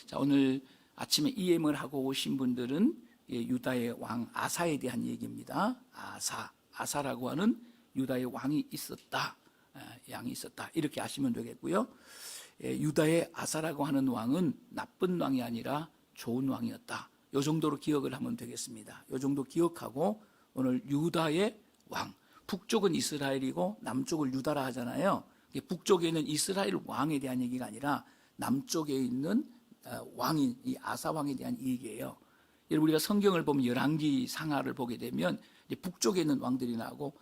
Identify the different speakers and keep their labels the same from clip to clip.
Speaker 1: 자, 오늘 아침에 EM을 하고 오신 분들은 유다의 왕 아사에 대한 얘기입니다. 아사라고 하는 유다의 왕이 있었다, 양이 있었다, 이렇게 아시면 되겠고요. 유다의 아사라고 하는 왕은 나쁜 왕이 아니라 좋은 왕이었다. 이 정도로 기억을 하면 되겠습니다. 이 정도 기억하고 오늘 유다의 왕, 북쪽은 이스라엘이고 남쪽을 유다라 하잖아요. 북쪽에 있는 이스라엘 왕에 대한 얘기가 아니라 남쪽에 있는 왕인 이 아사 왕에 대한 얘기예요. 여러분, 우리가 성경을 보면 열왕기 상하를 보게 되면 북쪽에 있는 왕들이 나오고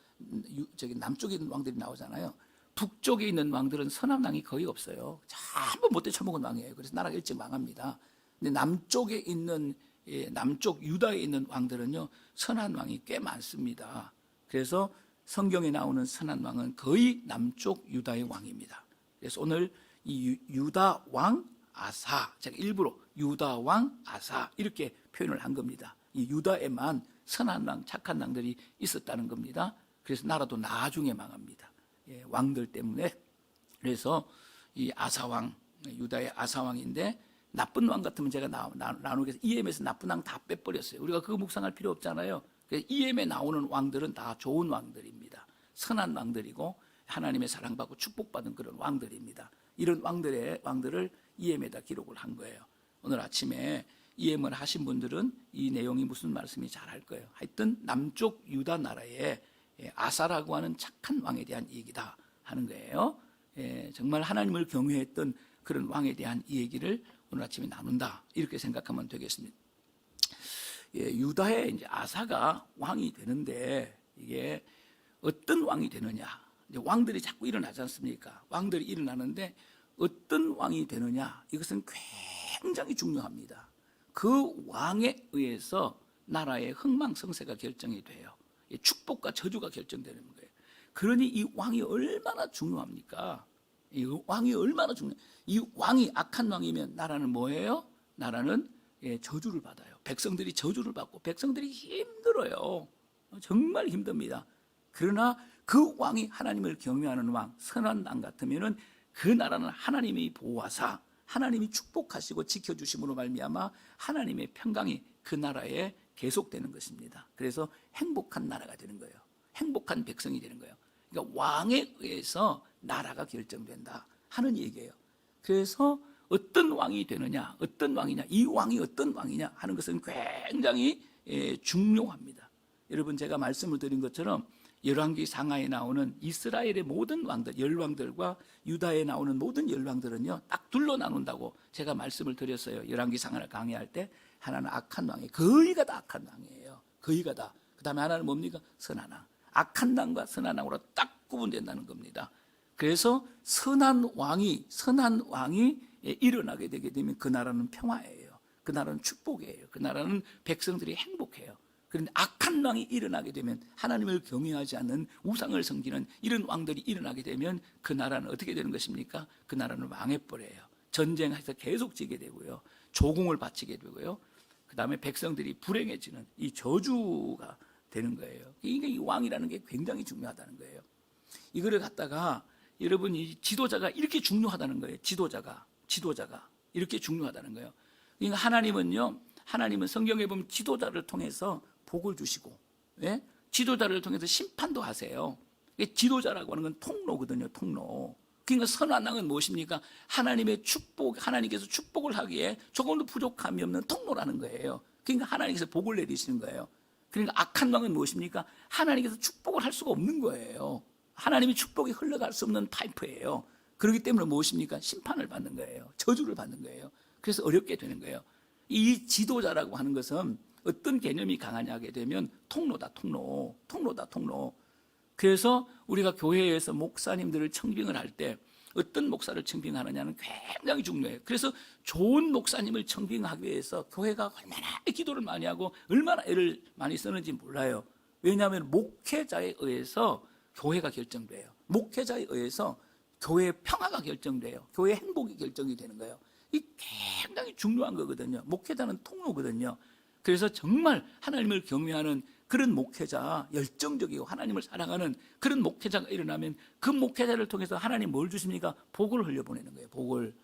Speaker 1: 남쪽에 있는 왕들이 나오잖아요. 북쪽에 있는 왕들은 선한 왕이 거의 없어요. 전부 못돼 처먹은 왕이에요. 그래서 나라가 일찍 망합니다. 근데 남쪽에 있는 남쪽 유다에 있는 왕들은요, 선한 왕이 꽤 많습니다. 그래서 성경에 나오는 선한 왕은 거의 남쪽 유다의 왕입니다. 그래서 오늘 이 유다 왕 아사, 제가 일부러 유다 왕 아사 이렇게 표현을 한 겁니다. 이 유다에만 선한 왕, 착한 왕들이 있었다는 겁니다. 그래서 나라도 나중에 망합니다. 왕들 때문에. 그래서 이 아사 왕, 유다의 아사 왕인데 나쁜 왕 같으면 제가 나누기 위해서 EM에서 나쁜 왕 다 빼버렸어요. 우리가 그거 묵상할 필요 없잖아요. EM에 나오는 왕들은 다 좋은 왕들입니다. 선한 왕들이고 하나님의 사랑받고 축복받은 그런 왕들입니다. 이런 왕들을 EM에다 기록을 한 거예요. 오늘 아침에 EM을 하신 분들은 이 내용이 무슨 말씀인지 잘 알 거예요. 하여튼 남쪽 유다 나라의 아사라고 하는 착한 왕에 대한 얘기다 하는 거예요. 정말 하나님을 경외했던 그런 왕에 대한 이 얘기를 오늘 아침에 나눈다, 이렇게 생각하면 되겠습니다. 유다의 이제 아사가 왕이 되는데 이게 어떤 왕이 되느냐? 이제 왕들이 자꾸 일어나지 않습니까? 왕들이 일어나는데 어떤 왕이 되느냐? 이것은 굉장히 중요합니다. 그 왕에 의해서 나라의 흥망성쇠가 결정이 돼요. 축복과 저주가 결정되는 거예요. 그러니 이 왕이 얼마나 중요합니까? 이 왕이 얼마나 중요해요. 이 왕이 악한 왕이면 나라는 뭐예요? 나라는 저주를 받아요. 백성들이 저주를 받고 백성들이 힘들어요. 정말 힘듭니다. 그러나 그 왕이 하나님을 경외하는 왕, 선한 왕 같으면은 그 나라는 하나님이 보호하사 하나님이 축복하시고 지켜주심으로 말미암아 하나님의 평강이 그 나라에 계속되는 것입니다. 그래서 행복한 나라가 되는 거예요. 행복한 백성이 되는 거예요. 그러니까 왕에 의해서 나라가 결정된다 하는 얘기예요. 그래서 어떤 왕이 되느냐, 어떤 왕이냐, 이 왕이 어떤 왕이냐 하는 것은 굉장히 중요합니다. 여러분, 제가 말씀을 드린 것처럼 열왕기 상하에 나오는 이스라엘의 모든 왕들, 열왕들과 유다에 나오는 모든 열왕들은요, 딱 둘로 나눈다고 제가 말씀을 드렸어요. 열왕기 상하를 강의할 때 하나는 악한 왕이에요. 거의가 다 악한 왕이에요. 거의가 다. 그 다음에 하나는 뭡니까? 선한 왕. 악한 왕과 선한 왕으로 딱 구분된다는 겁니다. 그래서 선한 왕이 일어나게 되게 되면 그 나라는 평화예요. 그 나라는 축복이에요. 그 나라는 백성들이 행복해요. 그런데 악한 왕이 일어나게 되면, 하나님을 경외하지 않는 우상을 섬기는 이런 왕들이 일어나게 되면 그 나라는 어떻게 되는 것입니까? 그 나라는 망해버려요. 전쟁해서 계속 지게 되고요, 조공을 바치게 되고요, 그 다음에 백성들이 불행해지는 이 저주가 되는 거예요. 그러니까 이 왕이라는 게 굉장히 중요하다는 거예요. 이거를 갖다가 여러분, 이 지도자가 이렇게 중요하다는 거예요. 지도자가 이렇게 중요하다는 거예요. 그러니까 하나님은 성경에 보면 지도자를 통해서 복을 주시고, 지도자를 통해서 심판도 하세요. 지도자라고 하는 건 통로거든요, 통로. 그러니까 선한 왕은 무엇입니까? 하나님의 축복, 하나님께서 축복을 하기에 조금도 부족함이 없는 통로라는 거예요. 그러니까 하나님께서 복을 내리시는 거예요. 그러니까 악한 왕은 무엇입니까? 하나님께서 축복을 할 수가 없는 거예요. 하나님의 축복이 흘러갈 수 없는 파이프예요. 그렇기 때문에 무엇입니까? 심판을 받는 거예요. 저주를 받는 거예요. 그래서 어렵게 되는 거예요. 이 지도자라고 하는 것은 어떤 개념이 강하냐 하게 되면 통로다, 통로. 그래서 우리가 교회에서 목사님들을 청빙을 할 때 어떤 목사를 청빙하느냐는 굉장히 중요해요. 그래서 좋은 목사님을 청빙하기 위해서 교회가 얼마나 기도를 많이 하고 얼마나 애를 많이 쓰는지 몰라요. 왜냐하면 목회자에 의해서 교회가 결정돼요. 목회자에 의해서 교회의 평화가 결정돼요. 교회의 행복이 결정이 되는 거예요. 이 굉장히 중요한 거거든요. 목회자는 통로거든요. 그래서 정말 하나님을 경외하는 그런 목회자, 열정적이고 하나님을 사랑하는 그런 목회자가 일어나면 그 목회자를 통해서 하나님 뭘 주십니까? 복을 흘려보내는 거예요. 복을.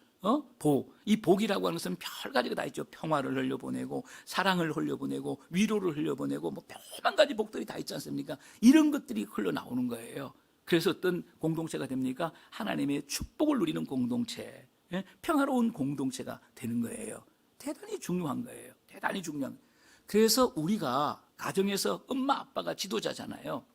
Speaker 1: 이 복이라고 하는 것은 별 가지가 다 있죠. 평화를 흘려보내고, 사랑을 흘려보내고, 위로를 흘려보내고, 뭐 별만 가지 복들이 다 있지 않습니까? 이런 것들이 흘러나오는 거예요. 그래서 어떤 공동체가 됩니까? 하나님의 축복을 누리는 공동체, 평화로운 공동체가 되는 거예요. 대단히 중요한 거예요. 대단히 중요한 거예요. 그래서 우리가 가정에서 엄마 아빠가 지도자잖아요.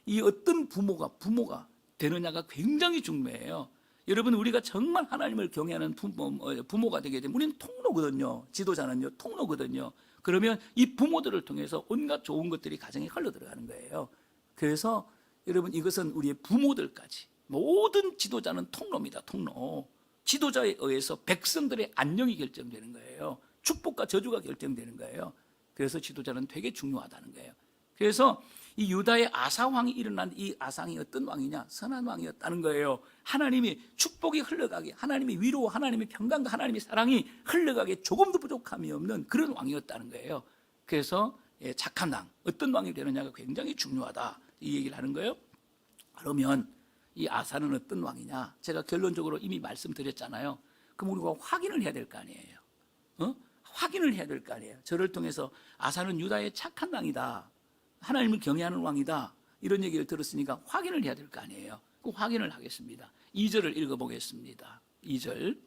Speaker 1: 이 어떤 부모가 되느냐가 굉장히 중요해요. 여러분, 우리가 정말 하나님을 경외하는 부모가 되게 되면 우리는 통로거든요. 지도자는요, 통로거든요. 그러면 이 부모들을 통해서 온갖 좋은 것들이 가정에 흘러 들어가는 거예요. 그래서 여러분, 이것은 우리의 부모들까지 모든 지도자는 통로입니다. 통로. 지도자에 의해서 백성들의 안녕이 결정되는 거예요. 축복과 저주가 결정되는 거예요. 그래서 지도자는 되게 중요하다는 거예요. 그래서 이 유다의 아사 왕이 일어난 이 아상이 어떤 왕이냐? 선한 왕이었다는 거예요. 하나님이 축복이 흘러가게, 하나님의 위로, 하나님의 평강과 하나님의 사랑이 흘러가게 조금도 부족함이 없는 그런 왕이었다는 거예요. 그래서 착한 왕, 어떤 왕이 되느냐가 굉장히 중요하다, 이 얘기를 하는 거예요. 그러면 이 아사는 어떤 왕이냐? 제가 결론적으로 이미 말씀드렸잖아요. 그럼 우리가 확인을 해야 될 거 아니에요. 확인을 해야 될 거 아니에요. 저를 통해서 아사는 유다의 착한 왕이다, 하나님을 경외하는 왕이다, 이런 얘기를 들었으니까 확인을 해야 될 거 아니에요. 그 확인을 하겠습니다. 2절을 읽어보겠습니다. 2절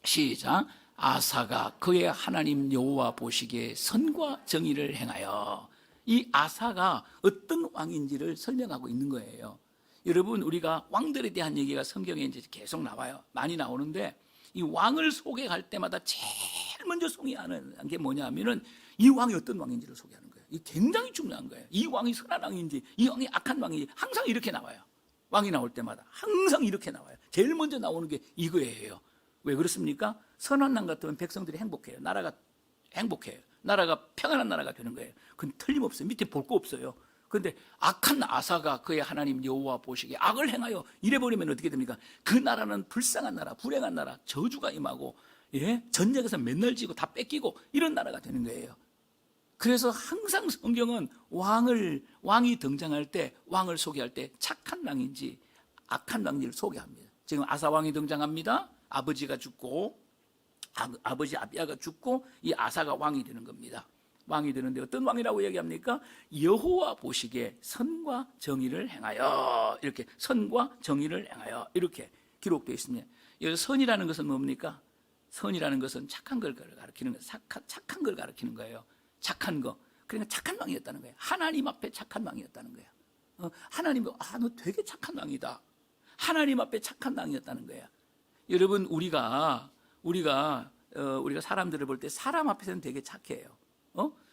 Speaker 1: 시작. 아사가 그의 하나님 여호와 보시기에 선과 정의를 행하여. 이 아사가 어떤 왕인지를 설명하고 있는 거예요. 여러분, 우리가 왕들에 대한 얘기가 성경에 이제 계속 나와요. 많이 나오는데 이 왕을 소개할 때마다 제일 먼저 소개하는 게 뭐냐면은 이 왕이 어떤 왕인지를 소개하는 거예요. 이 굉장히 중요한 거예요. 이 왕이 선한 왕인지, 이 왕이 악한 왕인지 항상 이렇게 나와요. 왕이 나올 때마다 항상 이렇게 나와요. 제일 먼저 나오는 게 이거예요. 왜 그렇습니까? 선한 왕 같으면 백성들이 행복해요. 나라가 행복해요. 나라가 평안한 나라가 되는 거예요. 그건 틀림없어요. 밑에 볼 거 없어요. 그런데 악한 아사가 그의 하나님 여호와 보시기에 악을 행하여 이래버리면 어떻게 됩니까? 그 나라는 불쌍한 나라, 불행한 나라, 저주가 임하고, 전쟁에서 맨날 지고 다 뺏기고 이런 나라가 되는 거예요. 그래서 항상 성경은 왕이 등장할 때, 왕을 소개할 때 착한 왕인지 악한 왕인지를 소개합니다. 지금 아사 왕이 등장합니다. 아버지가 죽고, 아버지 아비야가 죽고 이 아사가 왕이 되는 겁니다. 왕이 되는데 어떤 왕이라고 얘기합니까? 여호와 보시기에 선과 정의를 행하여. 이렇게 선과 정의를 행하여 이렇게 기록되어 있습니다. 여기 선이라는 것은 뭡니까? 선이라는 것은 착한 걸 가리키는 거예요. 착한 걸 가리키는 거예요. 착한 거. 그러니까 착한 왕이었다는 거예요. 하나님 앞에 착한 왕이었다는 거예요. 하나님이 너 되게 착한 왕이다. 하나님 앞에 착한 왕이었다는 거예요. 여러분, 우리가 사람들을 볼 때 사람 앞에서는 되게 착해요.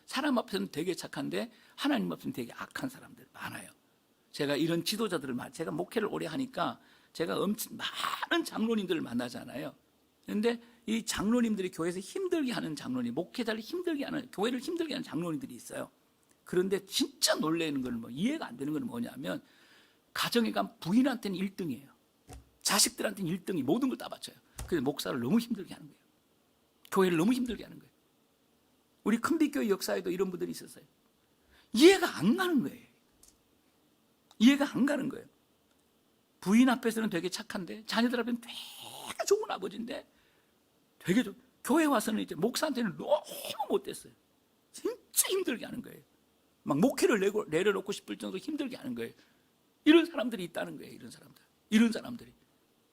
Speaker 1: 사람 앞에서는 되게 착한데 하나님 앞에서는 되게 악한 사람들 많아요. 제가 이런 지도자들을 제가 목회를 오래 하니까 제가 엄청 많은 장로님들을 만나잖아요. 그런데 이 장로님들이 교회에서 힘들게 하는 장로님, 목회자를 힘들게 하는, 교회를 힘들게 하는 장로님들이 있어요. 그런데 진짜 놀라는 건 이해가 안 되는 건 뭐냐면, 가정에 가면 부인한테는 1등이에요. 자식들한테는 1등이 모든 걸 다 바쳐요. 그래서 목사를 너무 힘들게 하는 거예요. 교회를 너무 힘들게 하는 거예요. 우리 큰빛교회 역사에도 이런 분들이 있었어요. 이해가 안 가는 거예요. 이해가 안 가는 거예요. 부인 앞에서는 되게 착한데 자녀들 앞에는 되게 좋은 아버지인데 교회 와서는 이제 목사한테는 너무 못됐어요. 진짜 힘들게 하는 거예요. 막 목회를 내려놓고 싶을 정도로 힘들게 하는 거예요. 이런 사람들이 있다는 거예요. 이런 사람들이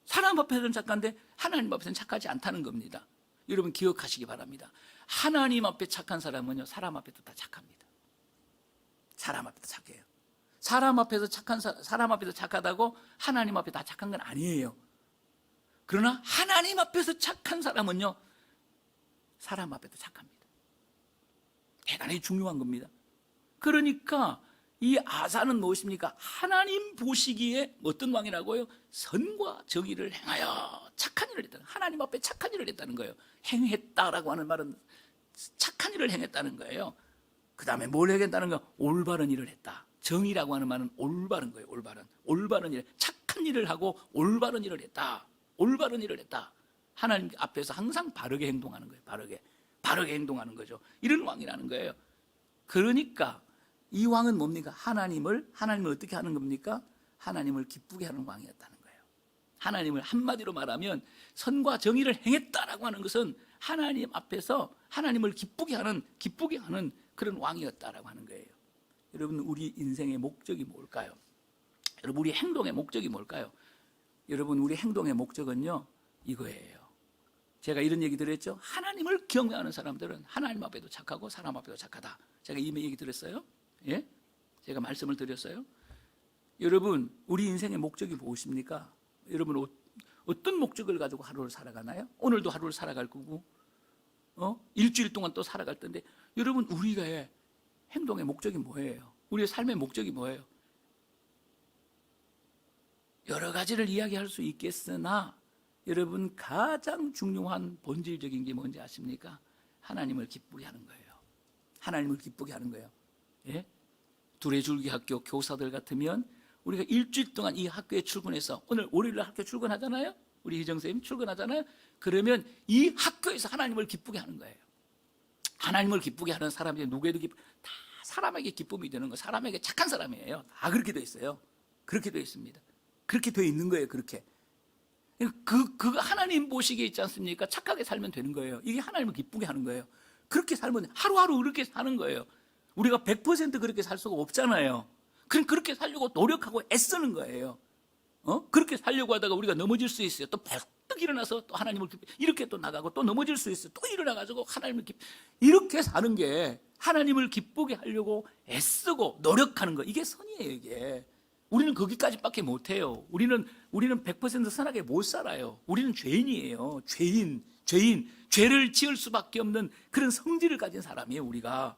Speaker 1: 사람 앞에서는 착한데 하나님 앞에서는 착하지 않다는 겁니다. 여러분, 기억하시기 바랍니다. 하나님 앞에 착한 사람은요, 사람 앞에도 다 착합니다. 사람 앞에도 착해요. 사람 앞에서 착하다고 하나님 앞에 다 착한 건 아니에요. 그러나 하나님 앞에서 착한 사람은요, 사람 앞에도 착합니다. 대단히 중요한 겁니다. 그러니까 이 아사는 무엇입니까? 하나님 보시기에 어떤 왕이라고요? 선과 정의를 행하여 착한 일을 했다는, 하나님 앞에 착한 일을 했다는 거예요. 행했다라고 하는 말은 착한 일을 행했다는 거예요. 그 다음에 뭘 행했다는 거? 올바른 일을 했다. 정의라고 하는 말은 올바른 거예요. 올바른 일, 착한 일을 하고 올바른 일을 했다. 올바른 일을 했다. 하나님 앞에서 항상 바르게 행동하는 거예요. 바르게 행동하는 거죠. 이런 왕이라는 거예요. 그러니까 이 왕은 뭡니까? 하나님을 어떻게 하는 겁니까? 하나님을 기쁘게 하는 왕이었다는 거예요. 하나님을 한마디로 말하면 선과 정의를 행했다라고 하는 것은 하나님 앞에서 하나님을 기쁘게 하는 그런 왕이었다라고 하는 거예요. 여러분, 우리 인생의 목적이 뭘까요? 여러분, 우리 행동의 목적이 뭘까요? 여러분, 우리 행동의 목적은요, 이거예요. 제가 이런 얘기 드렸죠. 하나님을 경외하는 사람들은 하나님 앞에도 착하고 사람 앞에도 착하다. 제가 이 얘기 들었어요? 예? 제가 말씀을 드렸어요? 여러분, 우리 인생의 목적이 무엇입니까? 여러분, 어떤 목적을 가지고 하루를 살아가나요? 오늘도 하루를 살아갈 거고, 일주일 동안 또 살아갈 텐데, 여러분, 우리의 행동의 목적이 뭐예요? 우리의 삶의 목적이 뭐예요? 여러 가지를 이야기할 수 있겠으나, 여러분, 가장 중요한 본질적인 게 뭔지 아십니까? 하나님을 기쁘게 하는 거예요. 하나님을 기쁘게 하는 거예요. 예? 두레줄기학교 교사들 같으면 우리가 일주일 동안 이 학교에 출근해서, 오늘 월요일날 학교 출근하잖아요. 우리 희정 선생님 출근하잖아요. 그러면 이 학교에서 하나님을 기쁘게 하는 거예요. 하나님을 기쁘게 하는 사람이 누구에도 다 사람에게 기쁨이 되는 거, 사람에게 착한 사람이에요. 다 그렇게 되어 있어요. 그렇게 되어 있습니다. 그렇게 되어 있는 거예요. 그렇게. 그 하나님 보시기에 있지 않습니까? 착하게 살면 되는 거예요. 이게 하나님을 기쁘게 하는 거예요. 그렇게 살면 하루하루 그렇게 사는 거예요. 우리가 100% 그렇게 살 수가 없잖아요. 그럼 그렇게 살려고 노력하고 애쓰는 거예요. 그렇게 살려고 하다가 우리가 넘어질 수 있어요. 또 벌떡 일어나서 또 하나님을 이렇게 또 나가고 또 넘어질 수 있어요. 또 일어나가지고 하나님을 이렇게 사는 게 하나님을 기쁘게 하려고 애쓰고 노력하는 거. 이게 선이에요. 이게. 우리는 거기까지밖에 못해요. 우리는 100% 선하게 못 살아요. 우리는 죄인이에요. 죄를 지을 수밖에 없는 그런 성질을 가진 사람이에요. 우리가.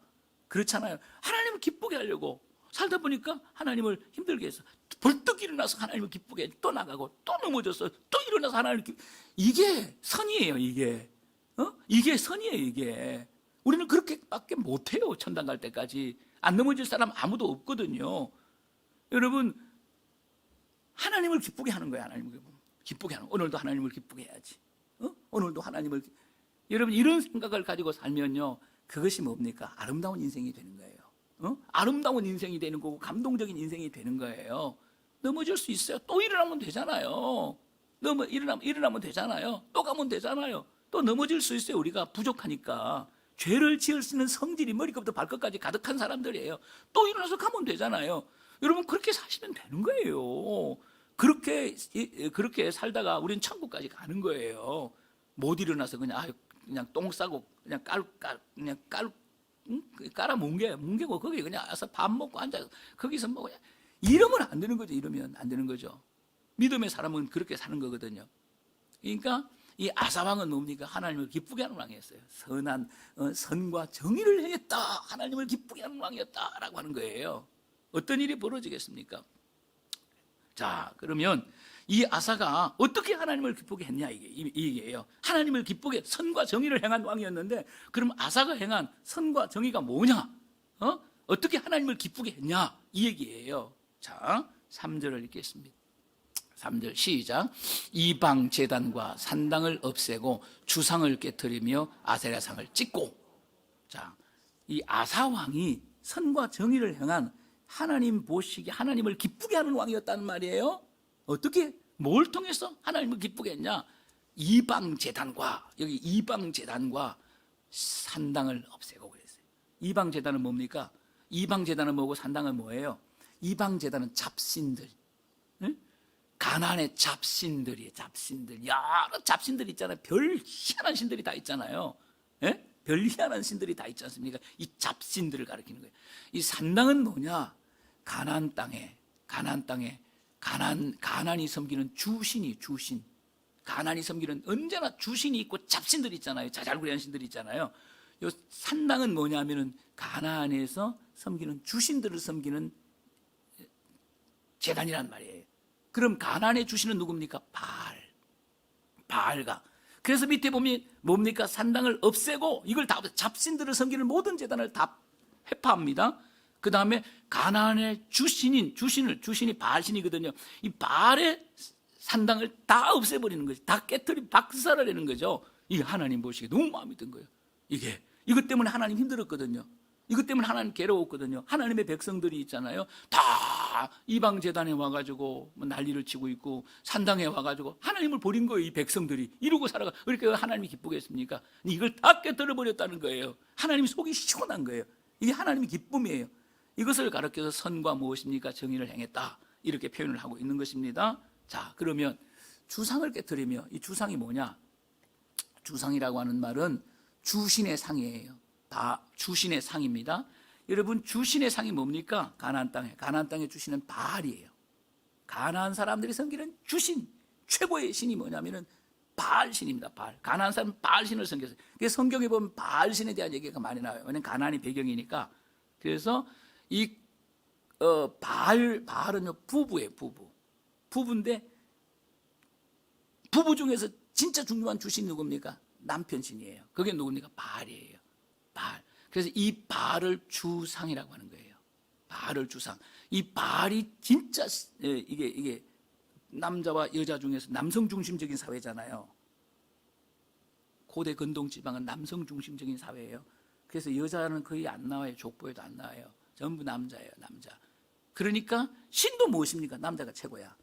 Speaker 1: 그렇잖아요. 하나님을 기쁘게 하려고 살다 보니까 하나님을 힘들게 해서 벌떡 일어나서 하나님을 기쁘게 또 나가고 또 넘어져서 또 일어나서 하나님을 이게 선이에요. 이게 이게 선이에요. 이게 우리는 그렇게밖에 못해요. 천당 갈 때까지. 안 넘어질 사람 아무도 없거든요. 여러분, 하나님을 기쁘게 하는 거예요. 하나님을 기쁘게 하는 거예요. 오늘도 하나님을 기쁘게 해야지. 오늘도 하나님을. 여러분, 이런 생각을 가지고 살면요, 그것이 뭡니까? 아름다운 인생이 되는 거예요. 아름다운 인생이 되는 거고 감동적인 인생이 되는 거예요. 넘어질 수 있어요. 또 일어나면 되잖아요. 일어나면 되잖아요. 또 가면 되잖아요. 또 넘어질 수 있어요. 우리가 부족하니까. 죄를 지을 수 있는 성질이 머리부터 발끝까지 가득한 사람들이에요. 또 일어나서 가면 되잖아요. 여러분, 그렇게 사시면 되는 거예요. 그렇게 살다가 우리는 천국까지 가는 거예요. 못 일어나서 그냥 똥 싸고 그냥 깔아 뭉개고 거기 그냥 와서 밥 먹고 앉아 거기서 뭐 이러면 안 되는 거죠. 이러면 안 되는 거죠. 믿음의 사람은 그렇게 사는 거거든요. 그러니까 이 아사왕은 뭡니까? 하나님을 기쁘게 하는 왕이었어요. 선과 정의를 행했다. 하나님을 기쁘게 하는 왕이었다라고 하는 거예요. 어떤 일이 벌어지겠습니까? 자, 그러면 이 아사가 어떻게 하나님을 기쁘게 했냐, 이게예요. 하나님을 기쁘게 선과 정의를 행한 왕이었는데, 그럼 아사가 행한 선과 정의가 뭐냐? 어떻게 하나님을 기쁘게 했냐? 이 얘기예요. 자, 3절을 읽겠습니다. 3절 시작. 이방 제단과 산당을 없애고 주상을 깨뜨리며 아세라상을 찢고. 자, 이 아사 왕이 선과 정의를 행한 하나님 보시기에 하나님을 기쁘게 하는 왕이었다는 말이에요. 어떻게, 뭘 통해서 하나님을 기쁘게 했냐? 이방 제단과, 여기 이방 제단과 산당을 없애고 그랬어요. 이방 제단은 뭡니까? 이방 제단은 뭐고 산당은 뭐예요? 이방 제단은 잡신들, 가나안의 잡신들이에요. 잡신들, 여러 잡신들 있잖아요. 별 희한한 신들이 다 있잖아요. 별 희한한 신들이 다 있지 않습니까? 이 잡신들을 가리키는 거예요. 이 산당은 뭐냐? 가나안 땅에 가나안이 섬기는 주신. 가나안이 섬기는 언제나 주신이 있고 잡신들이 있잖아요. 자잘구레한 신들이 있잖아요. 요 산당은 뭐냐면은 가나안에서 섬기는 주신들을 섬기는 제단이란 말이에요. 그럼 가나안의 주신은 누굽니까? 바알가. 그래서 밑에 보면 뭡니까? 산당을 없애고 이걸 다 잡신들을 섬기는 모든 제단을 다 회파합니다. 그 다음에 가나안의 주신이 바알신이거든요. 이 바알의 산당을 다 없애버리는 거죠. 다 박살내는 거죠. 이 하나님 보시기에 너무 마음이 든 거예요. 이것 때문에 하나님 힘들었거든요. 이것 때문에 하나님 괴로웠거든요. 하나님의 백성들이 있잖아요. 다 다 이방 제단에 와가지고 뭐 난리를 치고 있고 산당에 와가지고 하나님을 버린 거예요. 이 백성들이 이러고 살아가 그렇게 하나님이 기쁘겠습니까? 이걸 다 깨뜨려 버렸다는 거예요. 하나님 속이 시원한 거예요. 이게 하나님의 기쁨이에요. 이것을 가르쳐서 선과 무엇입니까? 정의를 행했다 이렇게 표현을 하고 있는 것입니다. 자, 그러면 주상을 깨뜨리며 이 주상이 뭐냐? 주상이라고 하는 말은 주신의 상이에요. 다 주신의 상입니다. 여러분, 주신의 상이 뭡니까? 가나안 땅에 주신은 바알이에요. 가나안 사람들이 섬기는 주신, 최고의 신이 뭐냐면은 바알신입니다. 바알. 가나안 사람은 바알신을 섬겼어요. 그래서 성경에 보면 바알신에 대한 얘기가 많이 나와요. 왜냐하면 가나안이 배경이니까. 그래서 이 바알은요 부부예요. 부부인데 부부 중에서 진짜 중요한 주신이 누굽니까? 남편 신이에요. 그게 누굽니까? 바알이에요. 바알. 그래서 이 바알을 주상이라고 하는 거예요. 바알을 주상. 이 바알이 진짜 이게 남자와 여자 중에서 남성 중심적인 사회잖아요. 고대 근동 지방은 남성 중심적인 사회예요. 그래서 여자는 거의 안 나와요. 족보에도 안 나와요. 전부 남자예요. 남자. 그러니까 신도 무엇입니까? 남자가 최고야.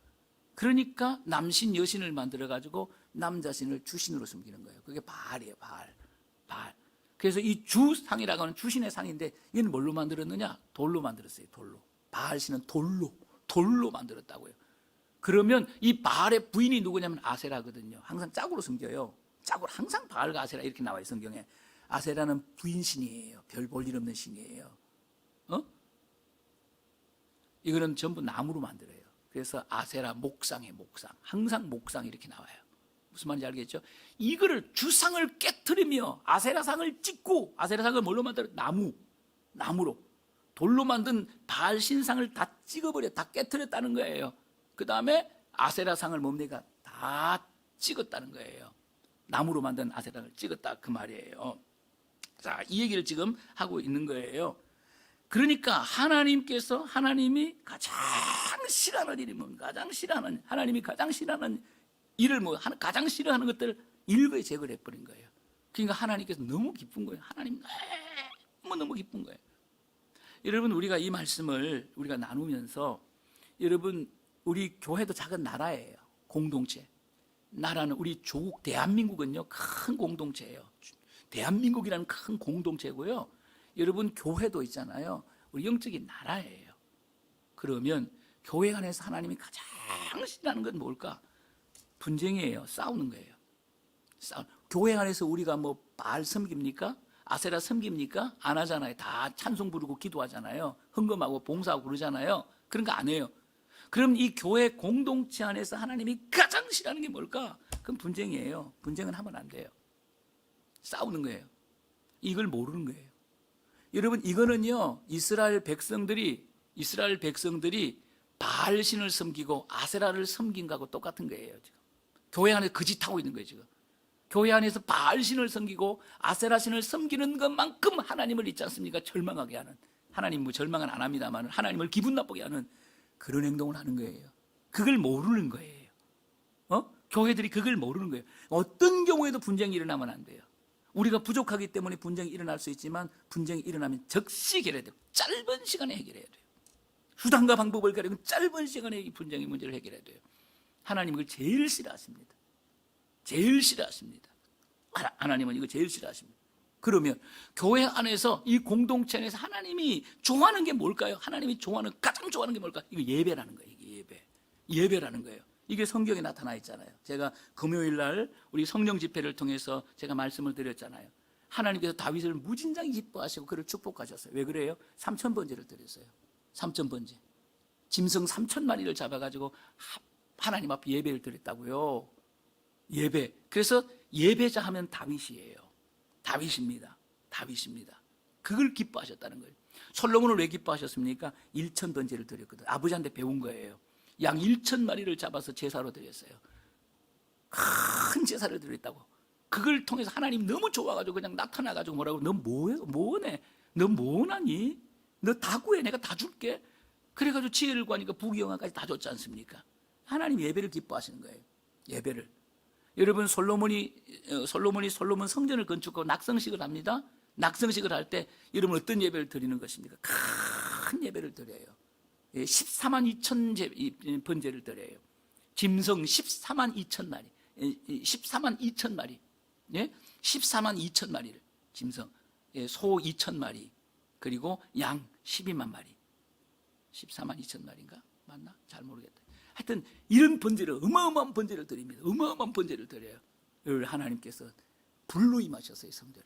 Speaker 1: 그러니까 남신 여신을 만들어 가지고 남자신을 주신으로 섬기는 거예요. 그게 바알이에요. 바알. 그래서 이 주상이라고 하는 주신의 상인데 얘는 뭘로 만들었느냐? 돌로 만들었어요. 돌로. 바알신은 돌로 만들었다고요. 그러면 이 바알의 부인이 누구냐면 아세라거든요. 항상 짝으로 섬겨요. 짝으로 항상 바알과 아세라 이렇게 나와요. 성경에. 아세라는 부인신이에요. 별 볼 일 없는 신이에요. 이거는 전부 나무로 만들어요. 그래서 아세라 목상의 목상. 항상 목상 이렇게 나와요. 무슨 말인지 알겠죠? 이거를 주상을 깨트리며 아세라상을 찍고, 아세라상을 뭘로 만들어? 나무로 돌로 만든 바알 신상을 다 찍어버려, 다 깨트렸다는 거예요. 그 다음에 아세라상을 뭡니까? 다 찍었다는 거예요. 나무로 만든 아세라상을 찍었다 그 말이에요. 자, 이 얘기를 지금 하고 있는 거예요. 그러니까 하나님이 가장 싫어하는 일이 뭡니까? 하나님이 가장 싫어하는 일을 가장 싫어하는 것들을 일거에 제거를 해버린 거예요. 그러니까 하나님께서 너무 기쁜 거예요. 하나님 너무 기쁜 거예요. 여러분, 우리가 이 말씀을 우리가 나누면서 여러분, 우리 교회도 작은 나라예요. 공동체. 나라는 우리 조국 대한민국은요 큰 공동체예요. 대한민국이라는 큰 공동체고요. 여러분, 교회도 있잖아요. 우리 영적인 나라예요. 그러면 교회 안에서 하나님이 가장 싫어하는 건 뭘까? 분쟁이에요. 싸우는 거예요. 교회 안에서 우리가 뭐 바알 섬깁니까? 아세라 섬깁니까? 안 하잖아요. 다 찬송 부르고 기도하잖아요. 헌금하고 봉사하고 그러잖아요. 그런 거 안 해요. 그럼 이 교회 공동체 안에서 하나님이 가장 싫어하는 게 뭘까? 그건 분쟁이에요. 분쟁은 하면 안 돼요. 싸우는 거예요. 이걸 모르는 거예요. 여러분, 이거는요 이스라엘 백성들이 바알신을 섬기고 아세라를 섬긴 거하고 똑같은 거예요. 지금 교회 안에 그 짓 하고 있는 거예요. 지금 교회 안에서 바알신을 섬기고 아세라신을 섬기는 것만큼 하나님을 잊지 않습니까? 절망하게 하는, 하나님 뭐 절망은 안 합니다만 하나님을 기분 나쁘게 하는 그런 행동을 하는 거예요. 그걸 모르는 거예요. 교회들이 그걸 모르는 거예요. 어떤 경우에도 분쟁이 일어나면 안 돼요. 우리가 부족하기 때문에 분쟁이 일어날 수 있지만 분쟁이 일어나면 즉시 해결해야 돼요. 짧은 시간에 해결해야 돼요. 수단과 방법을 가리고 짧은 시간에 이 분쟁의 문제를 해결해야 돼요. 하나님 이걸 제일 싫어하십니다. 제일 싫어하십니다. 하나님은 이거 제일 싫어하십니다. 그러면 교회 안에서 이 공동체 안에서 하나님이 좋아하는 게 뭘까요? 하나님이 가장 좋아하는 게 뭘까요? 이거 예배라는 거예요. 이게 예배라는 거예요. 이게 성경에 나타나 있잖아요. 제가 금요일 날 우리 성령 집회를 통해서 제가 말씀을 드렸잖아요. 하나님께서 다윗을 무진장히 기뻐하시고 그를 축복하셨어요. 왜 그래요? 3,000번제를 드렸어요. 3,000번제. 짐승 3,000마리를 잡아가지고 하나님 앞에 예배를 드렸다고요. 예배. 그래서 예배자 하면 다윗이에요. 다윗입니다. 그걸 기뻐하셨다는 거예요. 솔로몬을 왜 기뻐하셨습니까? 1,000번제를 드렸거든. 아버지한테 배운 거예요. 양 1,000마리를 잡아서 제사로 드렸어요. 큰 제사를 드렸다고. 그걸 통해서 하나님 너무 좋아가지고 그냥 나타나가지고 뭐라고, 너 뭐네? 너 뭐하니? 너 다 구해. 내가 다 줄게. 그래가지고 지혜를 구하니까 부귀영화까지 다 줬지 않습니까? 하나님 예배를 기뻐하시는 거예요. 예배를. 여러분, 솔로몬 성전을 건축하고 낙성식을 합니다. 낙성식을 할 때 여러분 어떤 예배를 드리는 것입니까? 큰 예배를 드려요. 14만 2천 번제를 드려요. 짐승 14만 2천 마리, 14만 2천 마리, 14만 2천 마리를 짐승, 소 2천 마리, 그리고 양 12만 마리, 14만 2천 마리인가? 맞나? 잘 모르겠다. 하여튼 이런 번제를, 어마어마한 번제를 드립니다. 어마어마한 번제를 드려요. 이걸 하나님께서 불로 임하셨어요, 성전에.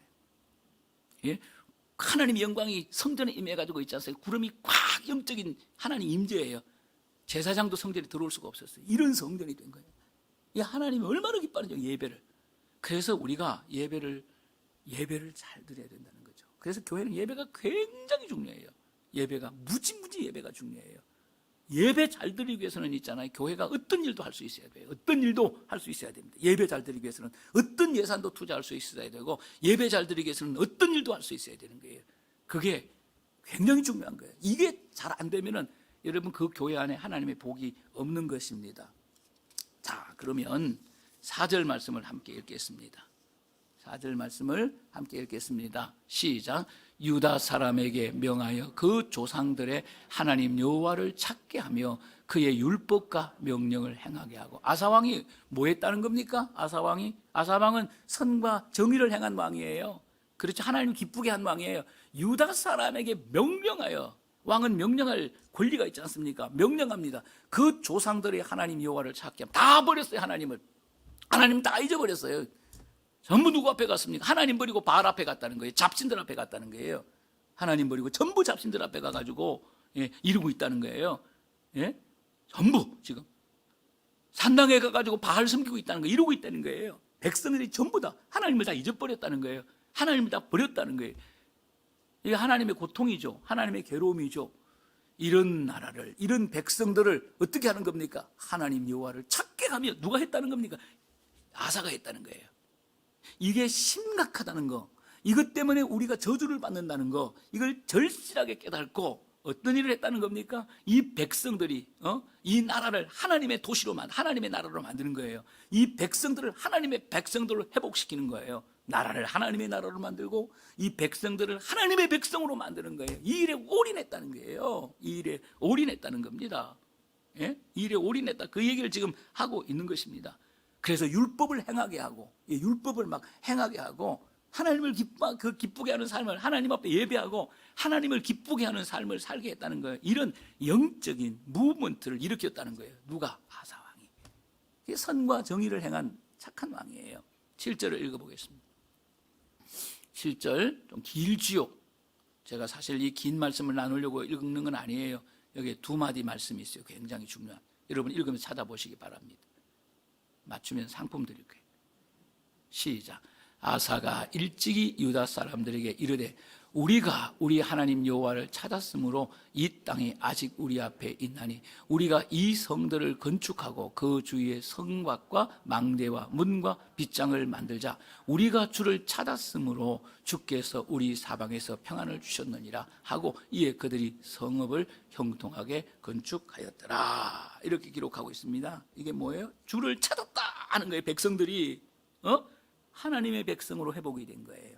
Speaker 1: 하나님의 영광이 성전에 임해가지고 있지 않습니까? 구름이 꽉, 영적인 하나님 임재예요. 제사장도 성전에 들어올 수가 없었어요. 이런 성전이 된 거예요. 이 하나님이 얼마나 기뻐하는지, 예배를. 그래서 우리가 예배를 잘 드려야 된다는 거죠. 그래서 교회는 예배가 굉장히 중요해요. 예배가 무지무지 예배가 중요해요. 예배 잘 드리기 위해서는 있잖아요, 교회가 어떤 일도 할 수 있어야 돼요. 어떤 일도 할 수 있어야 됩니다. 예배 잘 드리기 위해서는 어떤 예산도 투자할 수 있어야 되고, 예배 잘 드리기 위해서는 어떤 일도 할 수 있어야 되는 거예요. 그게 굉장히 중요한 거예요. 이게 잘 안 되면은 여러분 그 교회 안에 하나님의 복이 없는 것입니다. 자, 그러면 4절 말씀을 함께 읽겠습니다. 4절 말씀을 함께 읽겠습니다. 시작. 유다 사람에게 명하여 그 조상들의 하나님 여호와를 찾게 하며 그의 율법과 명령을 행하게 하고. 아사왕이 뭐 했다는 겁니까? 아사왕은 선과 정의를 행한 왕이에요. 그렇죠. 하나님 기쁘게 한 왕이에요. 유다 사람에게 명령하여, 왕은 명령할 권리가 있지 않습니까? 명령합니다. 그 조상들의 하나님 여호와를 찾게 하면. 다 버렸어요. 하나님 다 잊어버렸어요. 전부 누구 앞에 갔습니까? 하나님 버리고 바알 앞에 갔다는 거예요. 잡신들 앞에 갔다는 거예요. 하나님 버리고 전부 잡신들 앞에 가가지고 이루고 있다는 거예요. 전부 지금 산당에 가가지고 바알 섬기고 있다는 거, 이루고 있다는 거예요. 백성들이 전부 다 하나님을 다 잊어버렸다는 거예요. 하나님을 다 버렸다는 거예요. 이게 하나님의 고통이죠. 하나님의 괴로움이죠. 이런 나라를, 이런 백성들을 어떻게 하는 겁니까? 하나님 여호와를 찾게 하며. 누가 했다는 겁니까? 아사가 했다는 거예요. 이게 심각하다는 거, 이것 때문에 우리가 저주를 받는다는 거, 이걸 절실하게 깨닫고 어떤 일을 했다는 겁니까? 이 백성들이 이 나라를 하나님의 도시로 하나님의 나라로 만드는 거예요. 이 백성들을 하나님의 백성들로 회복시키는 거예요. 나라를 하나님의 나라로 만들고 이 백성들을 하나님의 백성으로 만드는 거예요. 이 일에 올인했다는 거예요. 이 일에 올인했다는 겁니다. 이 일에 올인했다, 그 얘기를 지금 하고 있는 것입니다. 그래서 율법을 행하게 하고, 율법을 막 행하게 하고, 하나님을 기쁘게 하는 삶을, 하나님 앞에 예배하고 하나님을 기쁘게 하는 삶을 살게 했다는 거예요. 이런 영적인 무브먼트를 일으켰다는 거예요. 누가? 아사왕이. 이게 선과 정의를 행한 착한 왕이에요. 7절을 읽어보겠습니다. 7절 좀 길지요. 제가 사실 이 긴 말씀을 나누려고 읽는 건 아니에요. 여기에 두 마디 말씀이 있어요. 굉장히 중요한. 여러분 읽으면서 찾아보시기 바랍니다. 맞추면 상품 드릴 거예요. 시작. 아사가 일찍이 유다 사람들에게 이르되 우리가 우리 하나님 여호와를 찾았으므로 이 땅이 아직 우리 앞에 있나니 우리가 이 성들을 건축하고 그 주위에 성곽과 망대와 문과 빗장을 만들자. 우리가 주를 찾았으므로 주께서 우리 사방에서 평안을 주셨느니라 하고 이에 그들이 성읍을 형통하게 건축하였더라. 이렇게 기록하고 있습니다. 이게 뭐예요? 주를 찾았다 하는 거예요. 백성들이 하나님의 백성으로 회복이 된 거예요.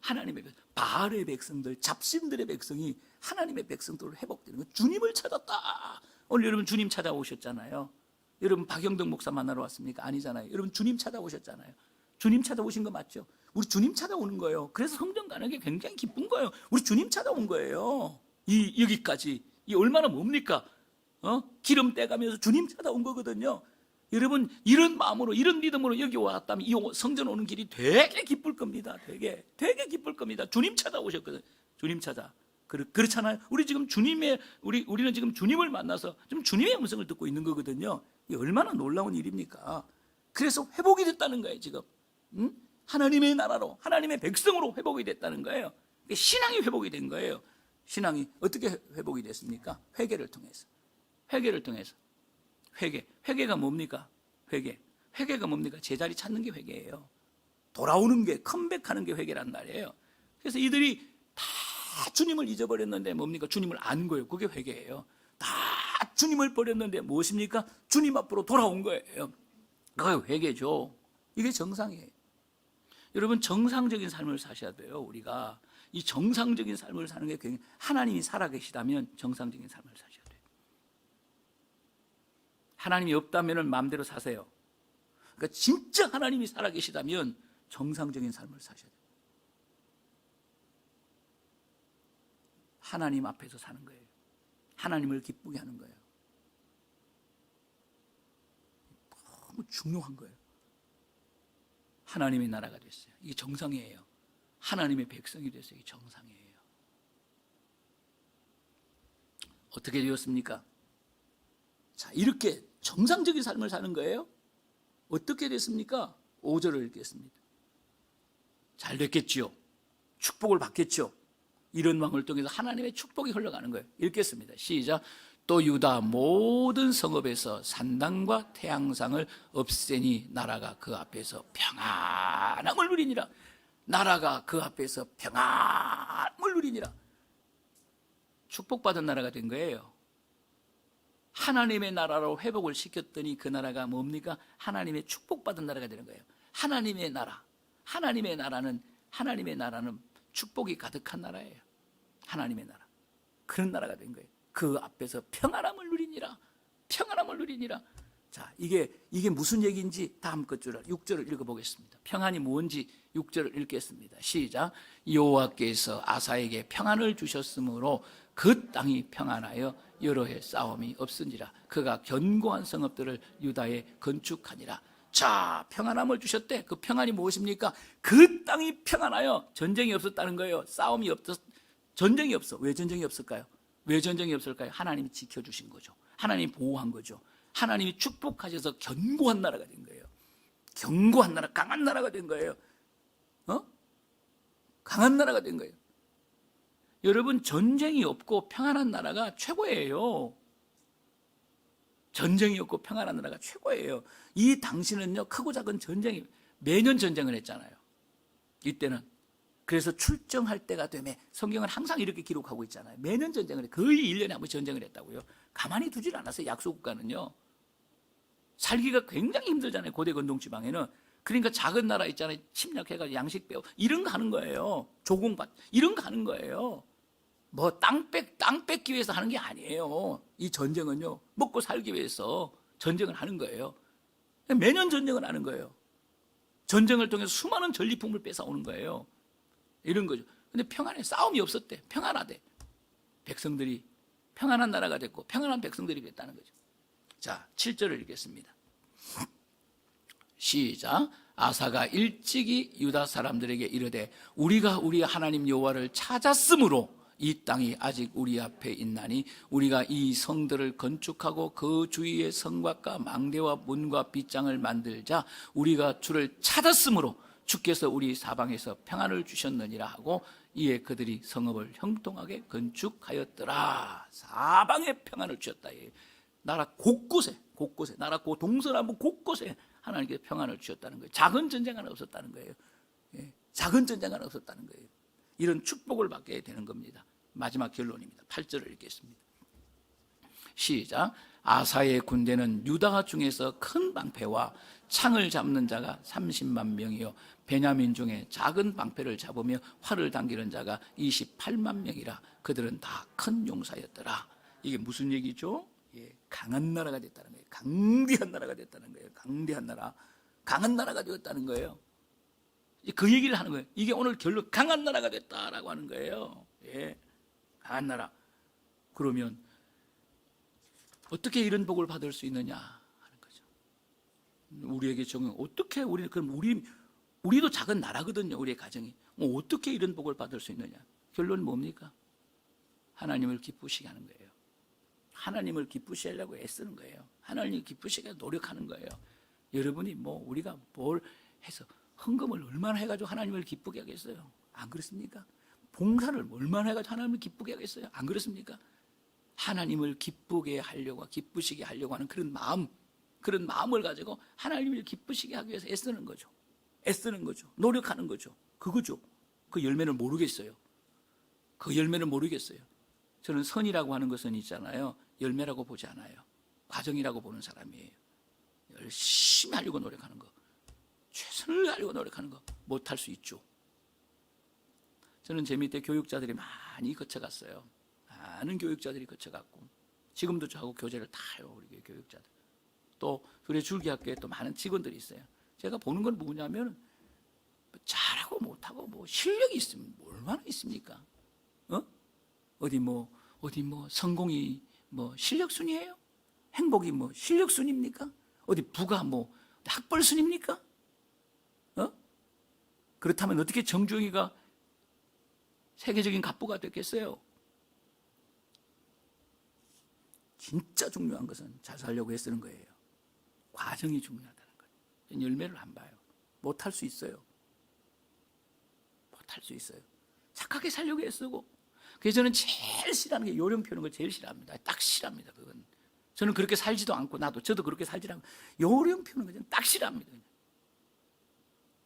Speaker 1: 하나님의 백성, 바알의 백성들, 잡신들의 백성이 하나님의 백성들로 회복되는 거예요. 주님을 찾았다. 오늘 여러분 주님 찾아오셨잖아요. 여러분 박영덕 목사 만나러 왔습니까? 아니잖아요. 여러분 주님 찾아오셨잖아요. 주님 찾아오신 거 맞죠? 우리 주님 찾아오는 거예요. 그래서 성전 가는 게 굉장히 기쁜 거예요. 우리 주님 찾아온 거예요. 여기까지. 이 얼마나 뭡니까? 기름 떼가면서 주님 찾아온 거거든요. 여러분 이런 마음으로, 이런 믿음으로 여기 왔다면 이 성전 오는 길이 되게 기쁠 겁니다. 되게 기쁠 겁니다. 주님 찾아오셨거든요. 주님 찾아. 그렇잖아요. 우리는 지금 주님을 만나서 지금 주님의 음성을 듣고 있는 거거든요. 이 얼마나 놀라운 일입니까? 그래서 회복이 됐다는 거예요. 지금 하나님의 나라로, 하나님의 백성으로 회복이 됐다는 거예요. 신앙이 회복이 된 거예요. 신앙이 어떻게 회복이 됐습니까? 회개를 통해서. 회개가 뭡니까? 회개가 뭡니까? 제자리 찾는 게 회개예요. 돌아오는 게, 컴백하는 게 회개란 말이에요. 그래서 이들이 다 주님을 잊어버렸는데 뭡니까? 주님을 안 거예요. 그게 회개예요. 다 주님을 버렸는데 무엇입니까? 주님 앞으로 돌아온 거예요. 그게 회개죠. 이게 정상이에요. 여러분 정상적인 삶을 사셔야 돼요. 우리가 이 정상적인 삶을 사는 게 굉장히, 하나님이 살아계시다면 정상적인 삶을 사셔야 돼요. 하나님이 없다면 마음대로 사세요. 그러니까 진짜 하나님이 살아계시다면 정상적인 삶을 사셔야 돼요. 하나님 앞에서 사는 거예요. 하나님을 기쁘게 하는 거예요. 너무 중요한 거예요. 하나님의 나라가 됐어요. 이게 정상이에요. 하나님의 백성이 됐어요. 이게 정상이에요. 어떻게 되었습니까? 자, 이렇게 정상적인 삶을 사는 거예요. 어떻게 됐습니까? 5절을 읽겠습니다. 잘 됐겠지요. 축복을 받겠죠. 이런 왕을 통해서 하나님의 축복이 흘러가는 거예요. 읽겠습니다. 시작. 또 유다 모든 성읍에서 산당과 태양상을 없애니 나라가 그 앞에서 평안함을 누리니라. 나라가 그 앞에서 평안함을 누리니라. 축복받은 나라가 된 거예요. 하나님의 나라로 회복을 시켰더니 그 나라가 뭡니까? 하나님의 축복받은 나라가 되는 거예요. 하나님의 나라. 하나님의 나라는 축복이 가득한 나라예요. 하나님의 나라. 그런 나라가 된 거예요. 그 앞에서 평안함을 누리니라. 평안함을 누리니라. 자, 이게 무슨 얘기인지 다음 것 6절을 읽어보겠습니다. 평안이 뭔지 6절을 읽겠습니다. 시작. 여호와께서 아사에게 평안을 주셨으므로 그 땅이 평안하여 여러 해 싸움이 없으니라. 그가 견고한 성읍들을 유다에 건축하니라. 자, 평안함을 주셨대. 그 평안이 무엇입니까? 그 땅이 평안하여 전쟁이 없었다는 거예요. 싸움이 없었, 전쟁이 없어. 왜 전쟁이 없을까요? 왜 전쟁이 없을까요? 하나님이 지켜주신 거죠. 하나님이 보호한 거죠. 하나님이 축복하셔서 견고한 나라가 된 거예요. 견고한 나라, 강한 나라가 된 거예요. 강한 나라가 된 거예요. 여러분, 전쟁이 없고 평안한 나라가 최고예요. 전쟁이 없고 평안한 나라가 최고예요. 이 당시는요, 크고 작은 전쟁이, 매년 전쟁을 했잖아요. 이때는. 그래서 출정할 때가 되면 성경은 항상 이렇게 기록하고 있잖아요. 매년 전쟁을 해. 거의 1년에 한 번 전쟁을 했다고요. 가만히 두질 않았어요. 약소국가는요. 살기가 굉장히 힘들잖아요. 고대 건동지방에는. 그러니까 작은 나라 있잖아요. 침략해가지고 양식 빼고 이런 거 하는 거예요. 조공받 이런 거 하는 거예요. 뭐 땅 뺏기 위해서 하는 게 아니에요. 이 전쟁은요, 먹고 살기 위해서 전쟁을 하는 거예요. 매년 전쟁을 하는 거예요. 전쟁을 통해서 수많은 전리품을 뺏어오는 거예요. 이런 거죠. 근데 평안해. 싸움이 없었대. 평안하대. 백성들이 평안한 나라가 됐고 평안한 백성들이 됐다는 거죠. 자, 7절을 읽겠습니다. 시작. 아사가 일찍이 유다 사람들에게 이르되 우리가 우리 하나님 여호와를 찾았으므로 이 땅이 아직 우리 앞에 있나니 우리가 이 성들을 건축하고 그 주위에 성곽과 망대와 문과 빗장을 만들자. 우리가 주를 찾았으므로 주께서 우리 사방에서 평안을 주셨느니라 하고 이에 그들이 성읍을 형통하게 건축하였더라. 사방에 평안을 주셨다. 나라 곳곳에 나라 동서남북 곳곳에 하나님께서 평안을 주셨다는 거예요. 작은 전쟁 하나 없었다는 거예요. 작은 전쟁 하나 없었다는 거예요. 이런 축복을 받게 되는 겁니다. 마지막 결론입니다. 8절을 읽겠습니다. 시작. 아사의 군대는 유다 중에서 큰 방패와 창을 잡는 자가 30만 명이요 베냐민 중에 작은 방패를 잡으며 활을 당기는 자가 28만 명이라. 그들은 다 큰 용사였더라. 이게 무슨 얘기죠? 강한 나라가 됐다는 거예요. 강대한 나라가 됐다는 거예요. 강대한 나라, 강한 나라가 되었다는 거예요. 그 얘기를 하는 거예요. 이게 오늘 결론, 강한 나라가 됐다라고 하는 거예요. 강한 나라. 그러면 어떻게 이런 복을 받을 수 있느냐 하는 거죠. 우리에게 적용. 어떻게 우리도 작은 나라거든요. 우리의 가정이. 어떻게 이런 복을 받을 수 있느냐? 결론은 뭡니까? 하나님을 기쁘시게 하는 거예요. 하나님을 기쁘시게 하려고 애쓰는 거예요. 하나님을 기쁘시게 노력하는 거예요. 여러분이 우리가 뭘 해서 헌금을 얼마나 해가지고 하나님을 기쁘게 하겠어요? 안 그렇습니까? 봉사를 얼마나 해가지고 하나님을 기쁘게 하겠어요? 안 그렇습니까? 하나님을 기쁘게 하려고, 기쁘시게 하려고 하는 그런 마음을 가지고 하나님을 기쁘시게 하기 위해서 애쓰는 거죠. 노력하는 거죠. 그거죠. 그 열매를 모르겠어요. 저는 선이라고 하는 것은 있잖아요. 열매라고 보지 않아요. 과정이라고 보는 사람이에요. 열심히 하려고 노력하는 거, 최선을 다하려고 노력하는 거, 못할 수 있죠. 저는 제 밑에 교육자들이 많이 거쳐갔어요. 많은 교육자들이 거쳐갔고 지금도 저하고 교제를 다 해요. 우리 교육자들. 또 우리 줄기학교에 또 많은 직원들이 있어요. 제가 보는 건 뭐냐면 잘하고 못하고 뭐 실력이 있으면 얼마나 있습니까? 어디 뭐 성공이 뭐 실력 순이에요? 행복이 뭐 실력 순입니까? 어디 부가 뭐 학벌 순입니까? 그렇다면 어떻게 정주영이가 세계적인 갑부가 됐겠어요? 진짜 중요한 것은 잘 살려고 애쓰는 거예요. 과정이 중요하다는 거예요. 열매를 안 봐요. 못할 수 있어요. 못할 수 있어요. 착하게 살려고 애쓰고. 그래서 저는 제일 싫어하는 게 요령 피우는 걸 제일 싫어합니다. 딱 싫어합니다. 그건. 저는 그렇게 살지도 않고 저도 그렇게 살지 않고 요령 피우는 거 저는 딱 싫어합니다.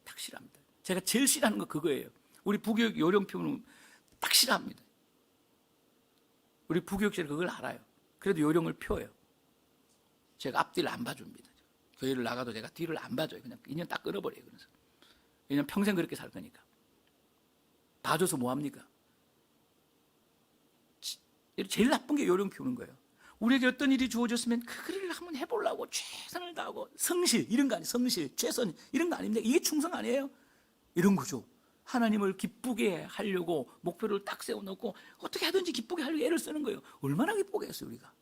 Speaker 1: 딱 싫어합니다. 제가 제일 싫어하는 거 그거예요. 우리 부교육 요령 피우는 거 딱 싫어합니다. 우리 부교육자는 그걸 알아요. 그래도 요령을 펴요. 제가 앞뒤를 안 봐줍니다. 교회를 나가도 제가 뒤를 안 봐줘요. 그냥 인연 딱 끊어버려요. 그래서 왜냐면 평생 그렇게 살 거니까. 봐줘서 뭐합니까? 제일 나쁜 게 요령 피우는 거예요. 우리에게 어떤 일이 주어졌으면 그 일을 한번 해보려고 최선을 다하고 성실 이런 거 아니에요. 성실, 최선 이런 거 아닙니다. 이게 충성 아니에요? 이런 거죠. 하나님을 기쁘게 하려고 목표를 딱 세워놓고 어떻게 하든지 기쁘게 하려고 애를 쓰는 거예요. 얼마나 기쁘게 했어요 우리가.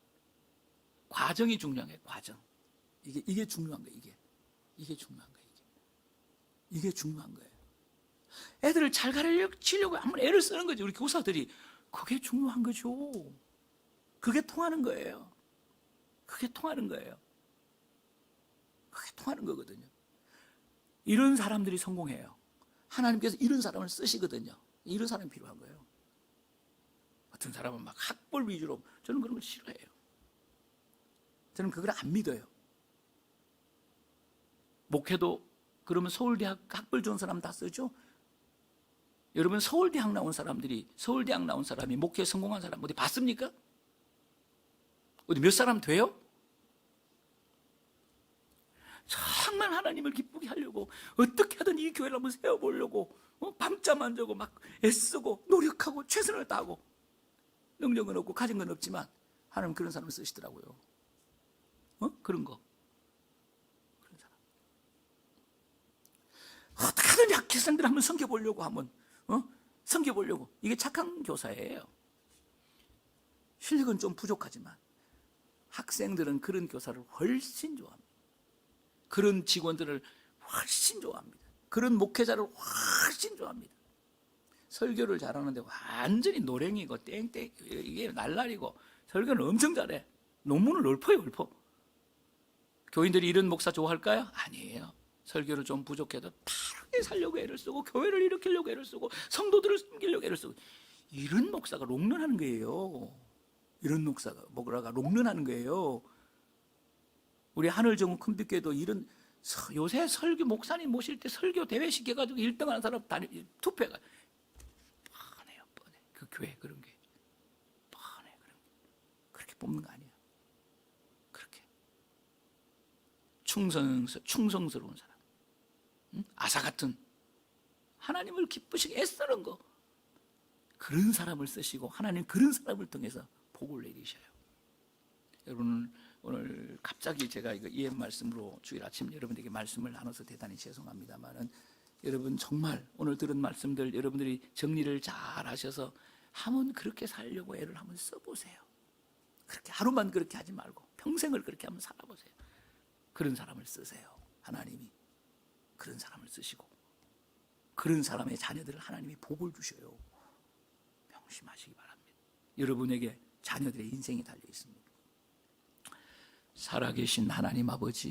Speaker 1: 과정이 중요한 거예요. 과정. 이게 중요한 거예요. 이게 중요한 거예요. 이게 중요한 거예요. 애들을 잘 가르치려고 한번 애를 쓰는 거죠. 우리 교사들이. 그게 중요한 거죠. 그게 통하는 거예요. 그게 통하는 거예요. 그게 통하는 거거든요. 이런 사람들이 성공해요. 하나님께서 이런 사람을 쓰시거든요. 이런 사람이 필요한 거예요. 어떤 사람은 막 학벌 위주로, 저는 그런 걸 싫어해요. 저는 그걸 안 믿어요. 목회도 그러면 서울대학 학벌 좋은 사람 다 쓰죠? 여러분 서울대학 나온 사람이 목회 성공한 사람 어디 봤습니까? 어디 몇 사람 돼요? 정말 하나님을 기쁘게 하려고 어떻게 하든 이 교회를 한번 세워보려고 밤잠 안 자고 막 애쓰고 노력하고 최선을 다하고 능력은 없고 가진 건 없지만 하나님 그런 사람을 쓰시더라고요. 그런 거. 그런 사람. 어떻게 하든 학생들 한번 섬겨보려고 하면 섬겨보려고. 이게 착한 교사예요. 실력은 좀 부족하지만 학생들은 그런 교사를 훨씬 좋아합니다. 그런 직원들을 훨씬 좋아합니다. 그런 목회자를 훨씬 좋아합니다. 설교를 잘하는데 완전히 노랭이고 땡땡 이게 날라리고 설교는 엄청 잘해. 논문을 읊어요. 교인들이 이런 목사 좋아할까요? 아니에요. 설교를 좀 부족해도 바르게 살려고 애를 쓰고 교회를 일으키려고 애를 쓰고 성도들을 섬기려고 애를 쓰고 이런 목사가 롱런하는 거예요. 이런 목사가 롱런하는 거예요. 우리 하늘정우 큰빛교회도 이런 요새 설교 목사님 모실 때 설교 대회 시켜가지고 1등하는 사람 투표해가 뻔해요. 그 교회 그런 게 뻔해. 그렇게 뽑는 거 아니에요. 그렇게 충성스러운 사람, 아사 같은 하나님을 기쁘시게 애쓰는 거 그런 사람을 쓰시고 하나님 그런 사람을 통해서 복을 내리셔요. 여러분 오늘 갑자기 제가 이 말씀으로 주일 아침 여러분에게 말씀을 나눠서 대단히 죄송합니다만은 여러분 정말 오늘 들은 말씀들 여러분들이 정리를 잘 하셔서 한번 그렇게 살려고 애를 한번 써보세요. 그렇게 하루만 그렇게 하지 말고 평생을 그렇게 한번 살아보세요. 그런 사람을 쓰세요. 하나님이 그런 사람을 쓰시고 그런 사람의 자녀들을 하나님이 복을 주셔요. 명심하시기 바랍니다. 여러분에게 자녀들의 인생이 달려 있습니다. 살아계신 하나님 아버지,